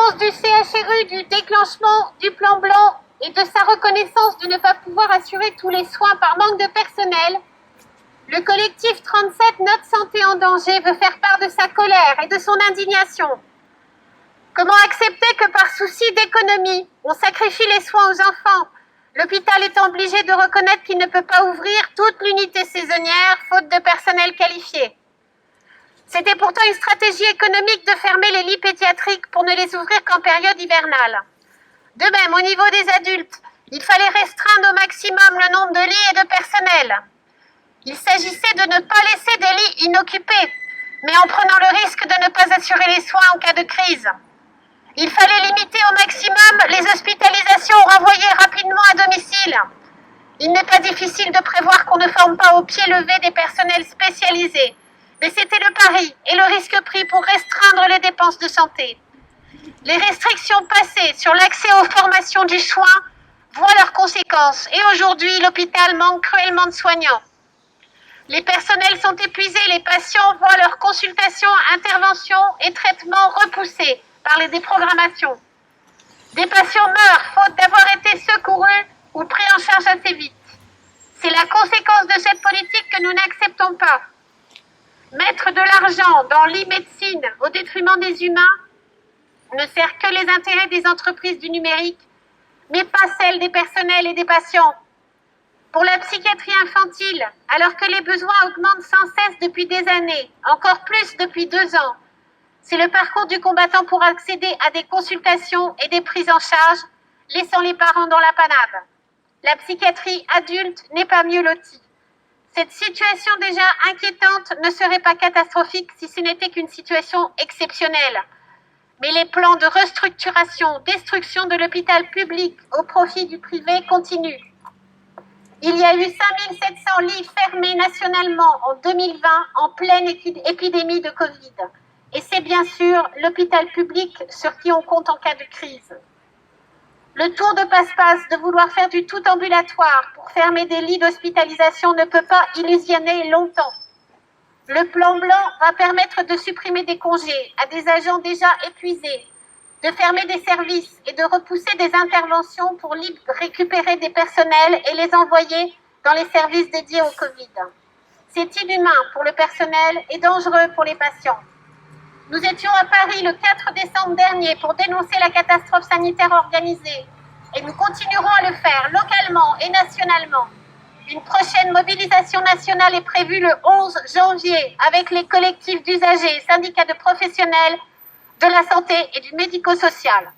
conséquence du CHRU, du déclenchement du plan blanc et de sa reconnaissance de ne pas pouvoir assurer tous les soins par manque de personnel, le collectif 37 Notre Santé en danger veut faire part de sa colère et de son indignation. Comment accepter que par souci d'économie, on sacrifie les soins aux enfants, l'hôpital étant obligé de reconnaître qu'il ne peut pas ouvrir toute l'unité saisonnière faute de personnel qualifié? C'était pourtant une stratégie économique de fermer les lits pédiatriques pour ne les ouvrir qu'en période hivernale. De même, au niveau des adultes, il fallait restreindre au maximum le nombre de lits et de personnel. Il s'agissait de ne pas laisser des lits inoccupés, mais en prenant le risque de ne pas assurer les soins en cas de crise. Il fallait limiter au maximum les hospitalisations renvoyées rapidement à domicile. Il n'est pas difficile de prévoir qu'on ne forme pas au pied levé des personnels spécialisés, mais c'était le pari et le risque pris pour restreindre les dépenses de santé. Les restrictions passées sur l'accès aux formations du soin voient leurs conséquences et aujourd'hui l'hôpital manque cruellement de soignants. Les personnels sont épuisés, les patients voient leurs consultations, interventions et traitements repoussés par les déprogrammations. Des patients meurent faute d'avoir été secourus ou pris en charge assez vite. C'est la conséquence de cette politique que nous n'acceptons pas. Mettre de l'argent dans l'e-médecine au détriment des humains ne sert que les intérêts des entreprises du numérique, mais pas celles des personnels et des patients. Pour la psychiatrie infantile, alors que les besoins augmentent sans cesse depuis des années, encore plus depuis 2 ans, c'est le parcours du combattant pour accéder à des consultations et des prises en charge, laissant les parents dans la panade. La psychiatrie adulte n'est pas mieux lotie. Cette situation déjà inquiétante ne serait pas catastrophique si ce n'était qu'une situation exceptionnelle. Mais les plans de restructuration, destruction de l'hôpital public au profit du privé continuent. Il y a eu 5700 lits fermés nationalement en 2020 en pleine épidémie de Covid. Et c'est bien sûr l'hôpital public sur qui on compte en cas de crise. Le tour de passe-passe de vouloir faire du tout ambulatoire pour fermer des lits d'hospitalisation ne peut pas illusionner longtemps. Le plan blanc va permettre de supprimer des congés à des agents déjà épuisés, de fermer des services et de repousser des interventions pour récupérer des personnels et les envoyer dans les services dédiés au Covid. C'est inhumain pour le personnel et dangereux pour les patients. Nous étions à Paris le 4 décembre dernier pour dénoncer la catastrophe sanitaire organisée et nous continuerons à le faire localement et nationalement. Une prochaine mobilisation nationale est prévue le 11 janvier avec les collectifs d'usagers et syndicats de professionnels de la santé et du médico-social.